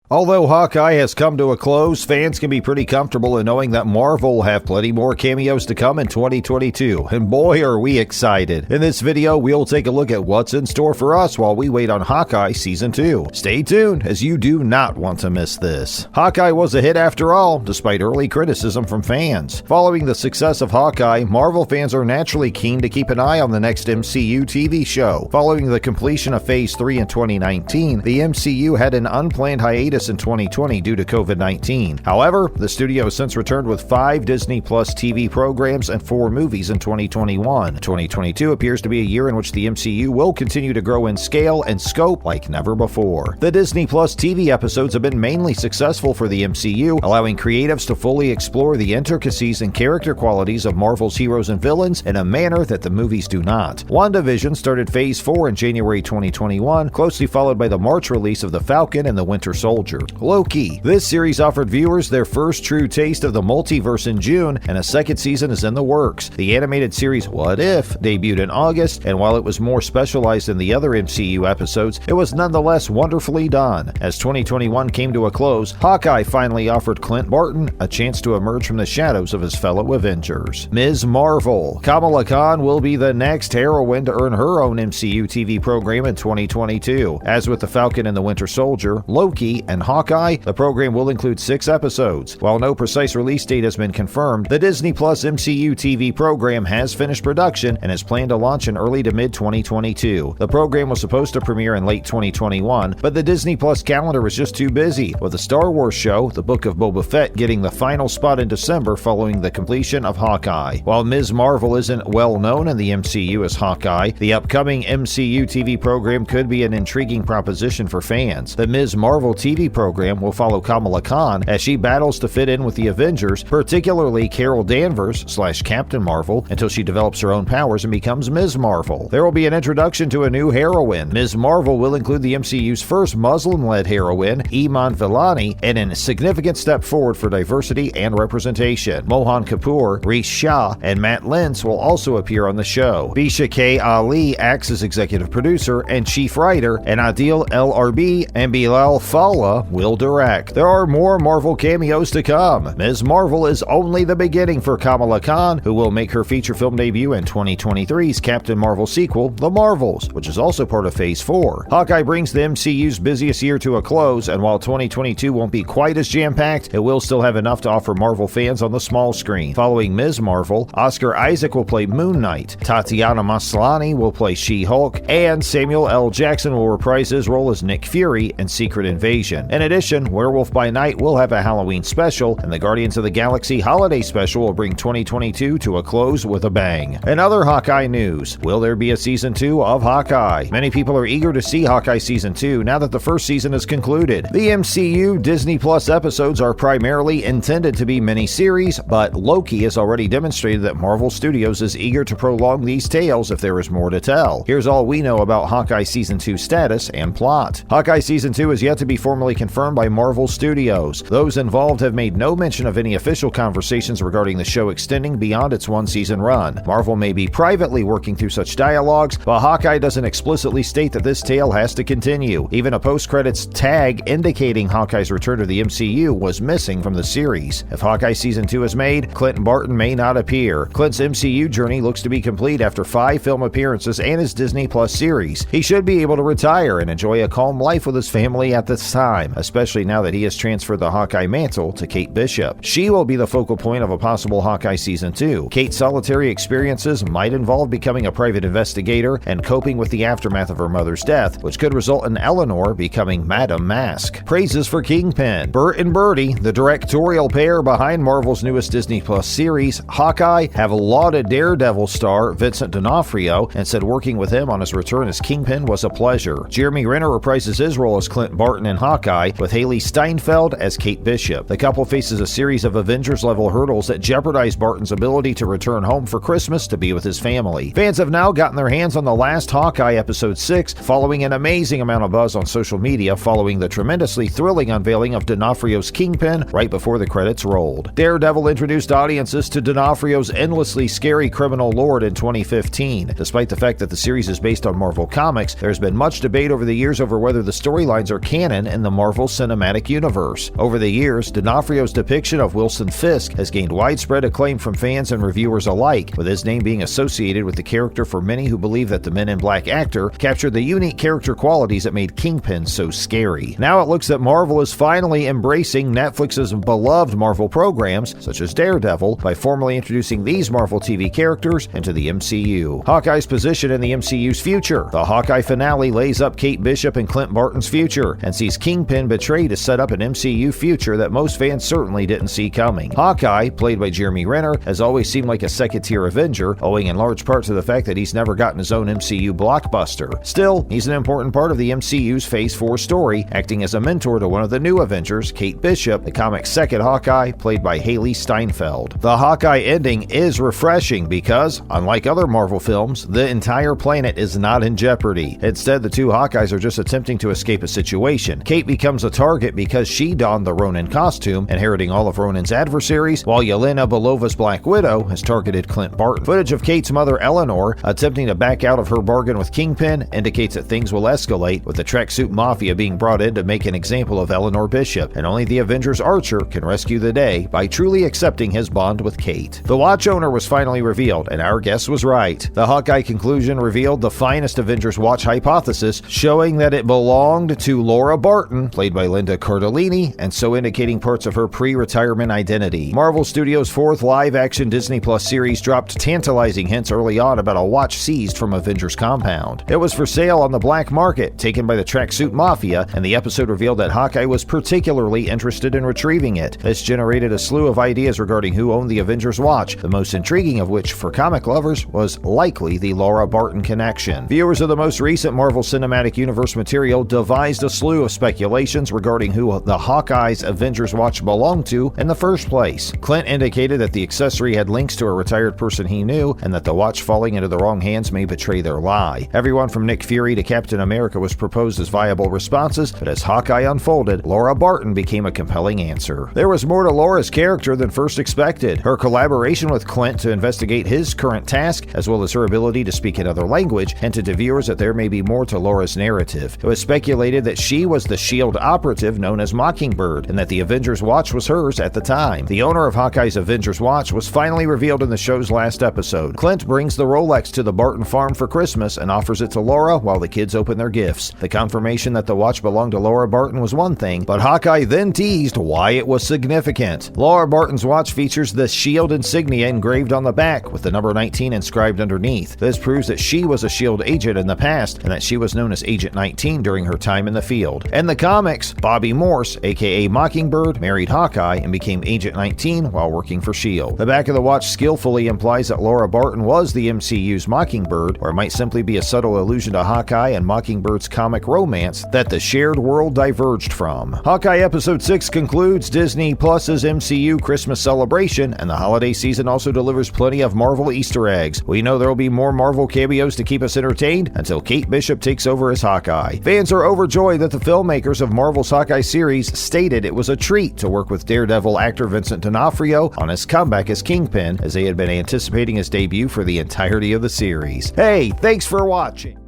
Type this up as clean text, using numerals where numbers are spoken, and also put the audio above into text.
Although Hawkeye has come to a close, fans can be pretty comfortable in knowing that Marvel will have plenty more cameos to come in 2022, and boy are we excited. In this video, we'll take a look at what's in store for us while we wait on Hawkeye Season 2. Stay tuned, as you do not want to miss this. Hawkeye was a hit after all, despite early criticism from fans. Following the success of Hawkeye, Marvel fans are naturally keen to keep an eye on the next MCU TV show. Following the completion of Phase 3 in 2019, the MCU had an unplanned hiatus in 2020 due to COVID-19. However, the studio has since returned with 5 Disney Plus TV programs and 4 movies in 2021. 2022 appears to be a year in which the MCU will continue to grow in scale and scope like never before. The Disney Plus TV episodes have been mainly successful for the MCU, allowing creatives to fully explore the intricacies and character qualities of Marvel's heroes and villains in a manner that the movies do not. WandaVision started Phase 4 in January 2021, closely followed by the March release of The Falcon and the Winter Soldier. Loki. This series offered viewers their first true taste of the multiverse in June, and a second season is in the works. The animated series What If debuted in August, and while it was more specialized than the other MCU episodes, it was nonetheless wonderfully done. As 2021 came to a close, Hawkeye finally offered Clint Barton a chance to emerge from the shadows of his fellow Avengers. Ms. Marvel. Kamala Khan will be the next heroine to earn her own MCU TV program in 2022. As with The Falcon and the Winter Soldier, Loki, and Hawkeye, the program will include 6 episodes. While no precise release date has been confirmed, the Disney Plus MCU TV program has finished production and is planned to launch in early to mid-2022. The program was supposed to premiere in late 2021, but the Disney Plus calendar was just too busy, with the Star Wars show, The Book of Boba Fett, getting the final spot in December following the completion of Hawkeye. While Ms. Marvel isn't well known in the MCU as Hawkeye, the upcoming MCU TV program could be an intriguing proposition for fans. The Ms. Marvel TV program will follow Kamala Khan as she battles to fit in with the Avengers, particularly Carol Danvers / Captain Marvel, until she develops her own powers and becomes Ms. Marvel. There will be an introduction to a new heroine. Ms. Marvel will include the MCU's first Muslim-led heroine, Iman Vellani, and a significant step forward for diversity and representation. Mohan Kapoor, Reese Shah, and Matt Lentz will also appear on the show. Bisha K. Ali acts as executive producer and chief writer, and Adil El-Arbi and Bilal Fallah will direct. There are more Marvel cameos to come. Ms. Marvel is only the beginning for Kamala Khan, who will make her feature film debut in 2023's Captain Marvel sequel, The Marvels, which is also part of Phase 4. Hawkeye brings the MCU's busiest year to a close, and while 2022 won't be quite as jam-packed, it will still have enough to offer Marvel fans on the small screen. Following Ms. Marvel, Oscar Isaac will play Moon Knight, Tatiana Maslany will play She-Hulk, and Samuel L. Jackson will reprise his role as Nick Fury in Secret Invasion. In addition, Werewolf by Night will have a Halloween special, and the Guardians of the Galaxy holiday special will bring 2022 to a close with a bang. In other Hawkeye news, will there be a Season 2 of Hawkeye? Many people are eager to see Hawkeye Season 2 now that the first season is concluded. The MCU Disney Plus episodes are primarily intended to be mini-series, but Loki has already demonstrated that Marvel Studios is eager to prolong these tales if there is more to tell. Here's all we know about Hawkeye Season 2 status and plot. Hawkeye Season 2 is yet to be formally confirmed by Marvel Studios. Those involved have made no mention of any official conversations regarding the show extending beyond its one-season run. Marvel may be privately working through such dialogues, but Hawkeye doesn't explicitly state that this tale has to continue. Even a post-credits tag indicating Hawkeye's return to the MCU was missing from the series. If Hawkeye Season 2 is made, Clint Barton may not appear. Clint's MCU journey looks to be complete after 5 film appearances and his Disney Plus series. He should be able to retire and enjoy a calm life with his family at this time, especially now that he has transferred the Hawkeye mantle to Kate Bishop. She will be the focal point of a possible Hawkeye Season 2. Kate's solitary experiences might involve becoming a private investigator and coping with the aftermath of her mother's death, which could result in Eleanor becoming Madame Mask. Praises for Kingpin. Bert and Birdie, the directorial pair behind Marvel's newest Disney Plus series, Hawkeye, have lauded Daredevil star Vincent D'Onofrio and said working with him on his return as Kingpin was a pleasure. Jeremy Renner reprises his role as Clint Barton in Hawkeye, with Haley Steinfeld as Kate Bishop. The couple faces a series of Avengers-level hurdles that jeopardize Barton's ability to return home for Christmas to be with his family. Fans have now gotten their hands on the last Hawkeye Episode 6, following an amazing amount of buzz on social media following the tremendously thrilling unveiling of D'Onofrio's Kingpin right before the credits rolled. Daredevil introduced audiences to D'Onofrio's endlessly scary criminal lord in 2015. Despite the fact that the series is based on Marvel Comics, there's been much debate over the years over whether the storylines are canon in the Marvel Cinematic Universe. Over the years, D'Onofrio's depiction of Wilson Fisk has gained widespread acclaim from fans and reviewers alike, with his name being associated with the character for many who believe that the Men in Black actor captured the unique character qualities that made Kingpin so scary. Now it looks that Marvel is finally embracing Netflix's beloved Marvel programs, such as Daredevil, by formally introducing these Marvel TV characters into the MCU. Hawkeye's position in the MCU's future. The Hawkeye finale lays up Kate Bishop and Clint Barton's future, and sees Kingpin betray to set up an MCU future that most fans certainly didn't see coming. Hawkeye, played by Jeremy Renner, has always seemed like a second-tier Avenger, owing in large part to the fact that he's never gotten his own MCU blockbuster. Still, he's an important part of the MCU's Phase 4 story, acting as a mentor to one of the new Avengers, Kate Bishop, the comic's second Hawkeye, played by Haley Steinfeld. The Hawkeye ending is refreshing because, unlike other Marvel films, the entire planet is not in jeopardy. Instead, the two Hawkeyes are just attempting to escape a situation. Kate becomes a target because she donned the Ronin costume, inheriting all of Ronin's adversaries, while Yelena, Belova's Black Widow, has targeted Clint Barton. Footage of Kate's mother, Eleanor, attempting to back out of her bargain with Kingpin indicates that things will escalate, with the tracksuit mafia being brought in to make an example of Eleanor Bishop, and only the Avengers Archer can rescue the day by truly accepting his bond with Kate. The Watch owner was finally revealed, and our guess was right. The Hawkeye conclusion revealed the finest Avengers Watch hypothesis, showing that it belonged to Laura Barton, played by Linda Cardellini, and so indicating parts of her pre-retirement identity. Marvel Studios' fourth live-action Disney Plus series dropped tantalizing hints early on about a watch seized from Avengers compound. It was for sale on the black market, taken by the tracksuit mafia, and the episode revealed that Hawkeye was particularly interested in retrieving it. This generated a slew of ideas regarding who owned the Avengers watch, the most intriguing of which, for comic lovers, was likely the Laura Barton connection. Viewers of the most recent Marvel Cinematic Universe material devised a slew of speculations regarding who the Hawkeye's Avengers watch belonged to in the first place. Clint indicated that the accessory had links to a retired person he knew, and that the watch falling into the wrong hands may betray their lie. Everyone from Nick Fury to Captain America was proposed as viable responses, but as Hawkeye unfolded, Laura Barton became a compelling answer. There was more to Laura's character than first expected. Her collaboration with Clint to investigate his current task, as well as her ability to speak another language, hinted to viewers that there may be more to Laura's narrative. It was speculated that she was the S.H.I.E.L.D. operative known as Mockingbird, and that the Avengers watch was hers at the time. The owner of Hawkeye's Avengers watch was finally revealed in the show's last episode. Clint brings the Rolex to the Barton farm for Christmas and offers it to Laura while the kids open their gifts. The confirmation that the watch belonged to Laura Barton was one thing, but Hawkeye then teased why it was significant. Laura Barton's watch features the S.H.I.E.L.D. insignia engraved on the back, with the number 19 inscribed underneath. This proves that she was a S.H.I.E.L.D. agent in the past, and that she was known as Agent 19 during her time in the field. In the comics, Bobby Morse, aka Mockingbird, married Hawkeye and became Agent 19 while working for S.H.I.E.L.D. The back of the watch skillfully implies that Laura Barton was the MCU's Mockingbird, or it might simply be a subtle allusion to Hawkeye and Mockingbird's comic romance that the shared world diverged from. Hawkeye Episode 6 concludes Disney Plus's MCU Christmas celebration, and the holiday season also delivers plenty of Marvel Easter eggs. We know there will be more Marvel cameos to keep us entertained until Kate Bishop takes over as Hawkeye. Fans are overjoyed that the filmmakers of Marvel's Hawkeye series stated it was a treat to work with Daredevil actor Vincent D'Onofrio on his comeback as Kingpin, as they had been anticipating his debut for the entirety of the series. Hey, thanks for watching!